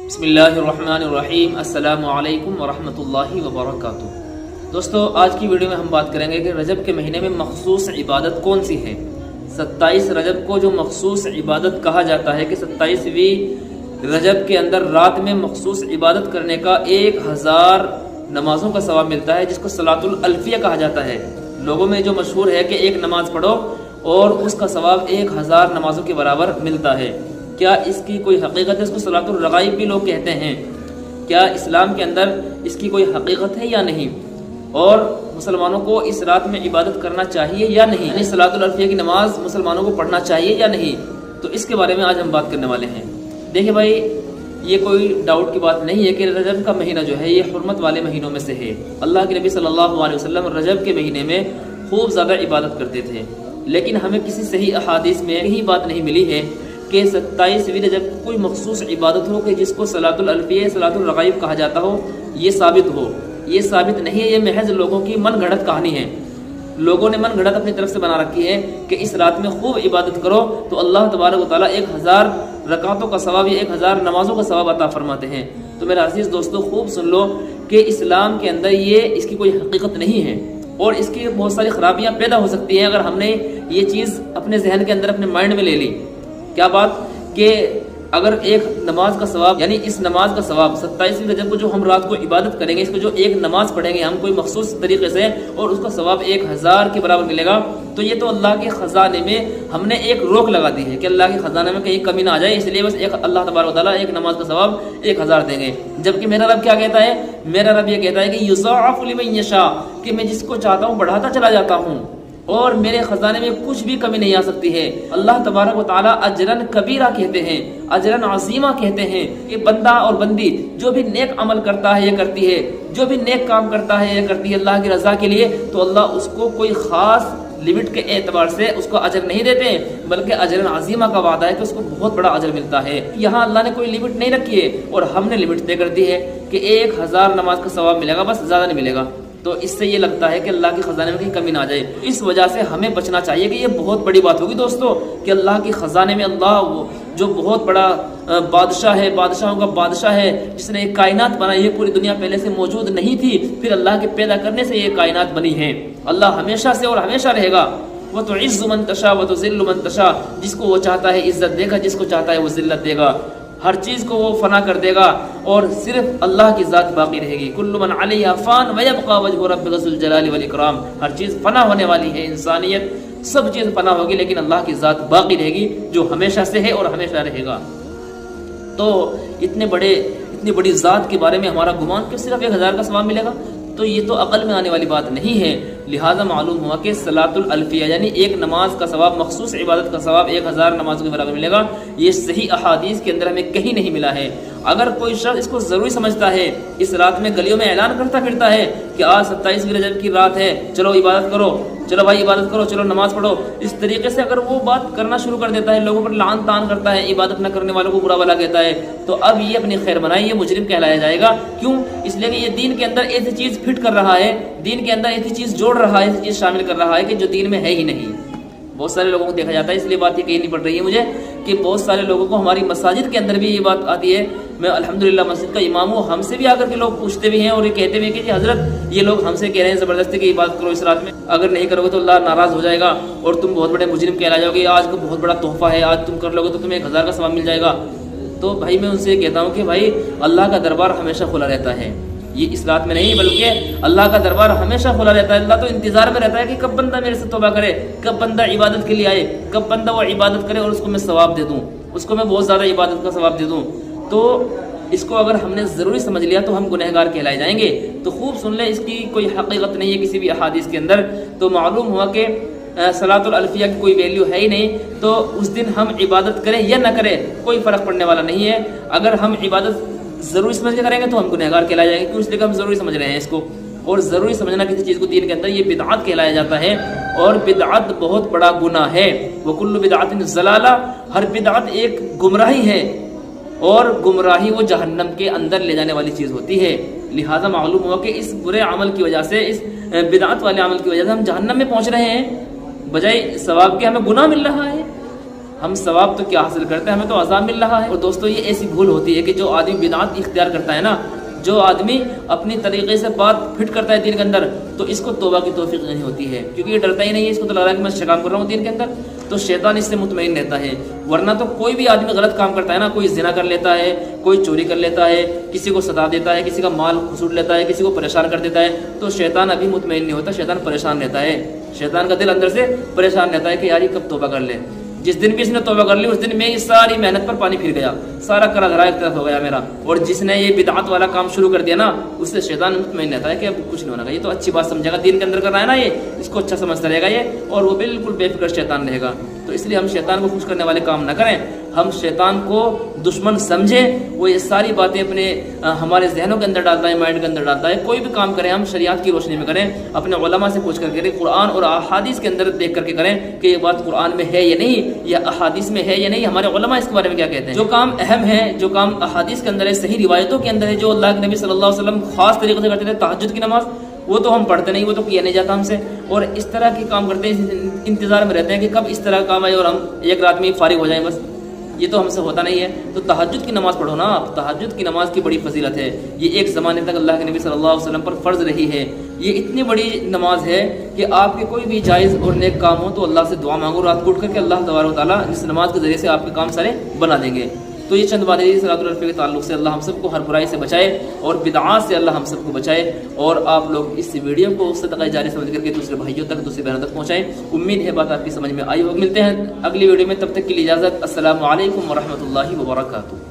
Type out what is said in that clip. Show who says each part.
Speaker 1: بسم اللہ الرحمن الرحیم۔ السلام علیکم ورحمۃ اللہ وبرکاتہ۔ دوستو، آج کی ویڈیو میں ہم بات کریں گے کہ رجب کے مہینے میں مخصوص عبادت کون سی ہے۔ 27 رجب کو جو مخصوص عبادت کہا جاتا ہے کہ 27ویں رجب کے اندر رات میں مخصوص عبادت کرنے کا 1000 نمازوں کا ثواب ملتا ہے، جس کو صلاۃ الالفیہ کہا جاتا ہے۔ لوگوں میں جو مشہور ہے کہ ایک نماز پڑھو اور اس کا ثواب 1000 نمازوں کے برابر ملتا ہے۔ کیا اس کی کوئی حقیقت ہے؟ اس کو صلاۃ الرغائب بھی لوگ کہتے ہیں۔ کیا اسلام کے اندر اس کی کوئی حقیقت ہے یا نہیں؟ اور مسلمانوں کو اس رات میں عبادت کرنا چاہیے یا نہیں؟ یعنی صلاۃ الالفیہ کی نماز مسلمانوں کو پڑھنا چاہیے یا نہیں؟ تو اس کے بارے میں آج ہم بات کرنے والے ہیں۔ دیکھیں بھائی، یہ کوئی ڈاؤٹ کی بات نہیں ہے کہ رجب کا مہینہ جو ہے یہ حرمت والے مہینوں میں سے ہے۔ اللہ کے نبی صلی اللہ علیہ وسلم رجب کے مہینے میں خوب زیادہ عبادت کرتے تھے، لیکن ہمیں کسی صحیح احادیث میں یہی بات نہیں ملی ہے کہ 27ویں رجب کوئی مخصوص عبادت ہو کہ جس کو صلاۃ الالفیہ صلاۃ الرغائب کہا جاتا ہو، یہ ثابت ہو۔ یہ ثابت نہیں ہے، یہ محض لوگوں کی من گھڑت کہانی ہے۔ لوگوں نے من گھڑت اپنی طرف سے بنا رکھی ہے کہ اس رات میں خوب عبادت کرو تو اللہ تبارک و تعالیٰ 1000 رکعتوں کا ثواب یا 1000 نمازوں کا ثواب عطا فرماتے ہیں۔ تو میرے عزیز دوستو، خوب سن لو کہ اسلام کے اندر اس کی کوئی حقیقت نہیں ہے، اور اس کی بہت ساری خرابیاں پیدا ہو سکتی ہیں اگر ہم نے یہ چیز اپنے ذہن کے اندر اپنے مائنڈ میں لے لی۔ کیا بات کہ اگر ایک نماز کا ثواب، یعنی اس نماز کا ثواب 27ویں رجب کو جو ہم رات کو عبادت کریں گے، اس کو جو ایک نماز پڑھیں گے ہم کوئی مخصوص طریقے سے، اور اس کا ثواب 1000 کے برابر ملے گا، تو یہ تو اللہ کے خزانے میں ہم نے ایک روک لگا دی ہے کہ اللہ کے خزانے میں کہیں کمی نہ آ جائے، اس لیے بس اللہ تبارک و تعالیٰ ایک نماز کا ثواب 1000 دیں گے۔ جبکہ میرا رب کیا کہتا ہے؟ میرا رب یہ کہتا ہے کہ یضاعف لمن یشاء، کہ میں جس کو چاہتا ہوں بڑھاتا چلا جاتا ہوں، اور میرے خزانے میں کچھ بھی کمی نہیں آ سکتی ہے۔ اللہ تبارک و تعالیٰ اجرن کبیرہ کہتے ہیں، اجرن عظیمہ کہتے ہیں کہ بندہ اور بندی جو بھی نیک عمل کرتا ہے یہ کرتی ہے، جو بھی نیک کام کرتا ہے یہ کرتی ہے اللہ کی رضا کے لیے، تو اللہ اس کو کوئی خاص لمٹ کے اعتبار سے اس کو اجر نہیں دیتے، بلکہ اجرن عظیمہ کا وعدہ ہے کہ اس کو بہت بڑا اجر ملتا ہے۔ یہاں اللہ نے کوئی لمٹ نہیں رکھی ہے، اور ہم نے لمٹ طے کر دی ہے کہ 1000 نماز کا ثواب ملے گا، بس زیادہ نہیں ملے گا۔ تو اس سے یہ لگتا ہے کہ اللہ کے خزانے میں کہیں کمی نہ آ جائے۔ اس وجہ سے ہمیں بچنا چاہیے کہ یہ بہت بڑی بات ہوگی دوستو کہ اللہ کے خزانے میں اللہ جو بہت بڑا بادشاہ ہے، بادشاہوں کا بادشاہ ہے، جس نے ایک کائنات بنائی ہے، پوری دنیا پہلے سے موجود نہیں تھی، پھر اللہ کے پیدا کرنے سے یہ کائنات بنی ہے۔ اللہ ہمیشہ سے اور ہمیشہ رہے گا۔ وَتُعِزُّ مَن تَشَاءُ وَتُذِلُّ مَن تَشَاءُ، جس کو وہ چاہتا ہے عزت دے گا، جس کو چاہتا ہے وہ ذلت دے گا، ہر چیز کو وہ فنا کر دے گا، اور صرف اللہ کی ذات باقی رہے گی۔ کل من علیہا فان ویبقى وجہ ربک ذو الجلال والاکرام، ہر چیز فنا ہونے والی ہے، انسانیت سب چیز فنا ہوگی، لیکن اللہ کی ذات باقی رہے گی جو ہمیشہ سے ہے اور ہمیشہ رہے گا۔ تو اتنی بڑی ذات کے بارے میں ہمارا گمان کہ صرف 1000 کا ثواب ملے گا، تو یہ تو عقل میں آنے والی بات نہیں ہے۔ لہٰذا معلوم ہوا کہ صلاۃ الالفیہ یعنی ایک نماز کا ثواب، مخصوص عبادت کا ثواب 1000 نمازوں کے برابر ملے گا، یہ صحیح احادیث کے اندر ہمیں کہیں نہیں ملا ہے۔ اگر کوئی شخص اس کو ضروری سمجھتا ہے، اس رات میں گلیوں میں اعلان کرتا پھرتا ہے کہ آج 27ویں رجب کی رات ہے، چلو عبادت کرو، چلو بھائی عبادت کرو، چلو نماز پڑھو، اس طریقے سے اگر وہ بات کرنا شروع کر دیتا ہے، لوگوں پر لعن طعن کرتا ہے، عبادت نہ کرنے والوں کو برا بھلا کہتا ہے، تو اب یہ اپنی خیر بنائی، یہ مجرم کہلایا جائے گا۔ کیوں؟ اس لیے کہ یہ دین کے اندر ایسی چیز فٹ کر رہا ہے، دین کے اندر ایسی چیز جوڑ رہا ہے، ایسی چیز شامل کر رہا ہے کہ جو دین میں ہے ہی نہیں۔ بہت سارے لوگوں کو دیکھا جاتا ہے، اس لیے بات یہ کہی نہیں پڑ رہی ہے مجھے کہ بہت سارے لوگوں کو ہماری مساجد کے اندر بھی یہ بات آتی ہے۔ میں الحمدللہ مسجد کا امام ہوں، ہم سے بھی آ کر کے لوگ پوچھتے بھی ہیں اور یہ کہتے بھی ہیں کہ جی حضرت یہ لوگ ہم سے کہہ رہے ہیں زبردستی کہ عبادت کرو اس رات میں، اگر نہیں کرو گے تو اللہ ناراض ہو جائے گا اور تم بہت بڑے مجرم کہلا جاؤ گے، آج کا بہت بڑا تحفہ ہے، آج تم کر لو گے تو تمہیں 1000 کا ثواب مل جائے گا۔ تو بھائی میں ان سے یہ کہتا ہوں کہ بھائی اللہ کا دربار ہمیشہ کھلا رہتا ہے، یہ اس رات میں نہیں بلکہ اللہ کا دربار ہمیشہ کھلا رہتا ہے۔ اللہ تو انتظار میں رہتا ہے کہ کب بندہ میرے سے توبہ کرے، کب بندہ عبادت کے لیے آئے، کب بندہ وہ عبادت کرے اور اس کو میں ثواب دے دوں، اس کو میں بہت زیادہ عبادت کا ثواب دے دوں۔ تو اس کو اگر ہم نے ضروری سمجھ لیا تو ہم گنہگار کہلائے جائیں گے۔ تو خوب سن لیں، اس کی کوئی حقیقت نہیں ہے کسی بھی احادیث کے اندر۔ تو معلوم ہوا کہ صلاۃ الالفیہ کی کوئی ویلیو ہے ہی نہیں، تو اس دن ہم عبادت کریں یا نہ کریں کوئی فرق پڑنے والا نہیں ہے۔ اگر ہم عبادت ضروری سمجھ کے کریں گے تو ہم گنہگار کہلائے جائیں گے، کیوں؟ اس لیے کہ ہم ضروری سمجھ رہے ہیں اس کو، اور ضروری سمجھنا کسی چیز کو دین کے اندر یہ بدعت کہلایا جاتا ہے، اور بدعت بہت بڑا گناہ ہے۔ وَكُلُّ بِدْعَةٍ ضَلَالَةٍ، ہر بدعت ایک گمراہی ہے، اور گمراہی وہ جہنم کے اندر لے جانے والی چیز ہوتی ہے۔ لہٰذا معلوم ہوا کہ اس برے عمل کی وجہ سے، اس بدعت والے عمل کی وجہ سے ہم جہنم میں پہنچ رہے ہیں، بجائے ثواب کے ہمیں گناہ مل رہا ہے۔ ہم ثواب تو کیا حاصل کرتے ہیں، ہمیں تو عذاب مل رہا ہے۔ اور دوستو یہ ایسی بھول ہوتی ہے کہ جو آدمی بدعات اختیار کرتا ہے نا، جو آدمی اپنی طریقے سے بات فٹ کرتا ہے دین کے اندر، تو اس کو توبہ کی توفیق نہیں ہوتی ہے، کیونکہ یہ ڈرتا ہی نہیں ہے، اس کو تو لگ رہا ہے کہ میں شکام کر رہا ہوں دین کے اندر، تو شیطان اس سے مطمئن رہتا ہے۔ ورنہ تو کوئی بھی آدمی غلط کام کرتا ہے نا، کوئی زنا کر لیتا ہے، کوئی چوری کر لیتا ہے، کسی کو ستا دیتا ہے، کسی کا مال کھسوٹ لیتا ہے، کسی کو پریشان کر دیتا ہے، تو شیطان ابھی مطمئن نہیں ہوتا، شیطان پریشان رہتا ہے، شیطان کا دل اندر سے پریشان رہتا ہے کہ یار یہ کب توبہ کر لے۔ جس دن بھی اس نے توبہ کر لی اس دن میری ساری محنت پر پانی پھر گیا، سارا کرا دھرا ایک طرف ہو گیا میرا۔ اور جس نے یہ بدعت والا کام شروع کر دیا نا، اس سے شیطان مطمئن رہتا ہے کہ اب کچھ نہیں ہونا، یہ تو اچھی بات سمجھے گا، دین کے اندر کر رہا ہے نا، یہ اس کو اچھا سمجھتا رہے گا یہ، اور وہ بالکل بے فکر شیطان رہے گا۔ تو اس لیے ہم شیطان کو خوش کرنے والے کام نہ کریں، ہم شیطان کو دشمن سمجھیں، وہ یہ ساری باتیں اپنے ہمارے ذہنوں کے اندر ڈالتا ہے، مائنڈ کے اندر ڈالتا ہے۔ کوئی بھی کام کریں ہم شریعت کی روشنی میں کریں، اپنے علماء سے پوچھ کر کے، قرآن اور احادیث کے اندر دیکھ کر کے کریں کہ یہ بات قرآن میں ہے یا نہیں، یا احادیث میں ہے یا نہیں، ہمارے علماء اس کے بارے میں کیا کہتے ہیں۔ جو کام اہم ہے، جو کام احادیث کے اندر ہے، صحیح روایتوں کے اندر ہے، جو اللہ کے نبی صلی اللہ علیہ وسلم خاص طریقے سے کرتے تھے، تہجد کی نماز، وہ تو ہم پڑھتے نہیں، وہ تو کیا نہیں جاتا ہم سے، اور اس طرح کے کام کرتے ہیں، انتظار میں رہتے ہیں کہ کب اس طرح کام آئے اور ہم ایک رات میں فارغ ہو جائیں، بس یہ تو ہم سے ہوتا نہیں ہے۔ تو تہجد کی نماز پڑھو نا آپ، تہجد کی نماز کی بڑی فضیلت ہے، یہ ایک زمانے تک اللہ کے نبی صلی اللہ علیہ وسلم پر فرض رہی ہے، یہ اتنی بڑی نماز ہے کہ آپ کے کوئی بھی جائز اور نیک کام ہو تو اللہ سے دعا مانگو رات کو اٹھ کر کے، اللہ تبارک و تعالیٰ اس نماز کے ذریعے سے آپ کے کام سارے بنا دیں گے۔ تو یہ چند باتیں صلاۃ الرفع کے تعلق سے، اللہ ہم سب کو ہر برائی سے بچائے اور بدعات سے اللہ ہم سب کو بچائے، اور آپ لوگ اس ویڈیو کو صدقہ جاری سمجھ کر کے دوسرے بھائیوں تک، دوسرے بہنوں تک پہنچائیں۔ امید ہے بات آپ کی سمجھ میں آئی ہوگی۔ ملتے ہیں اگلی ویڈیو میں، تب تک کے لیے اجازت، السلام علیکم ورحمۃ اللہ وبرکاتہ۔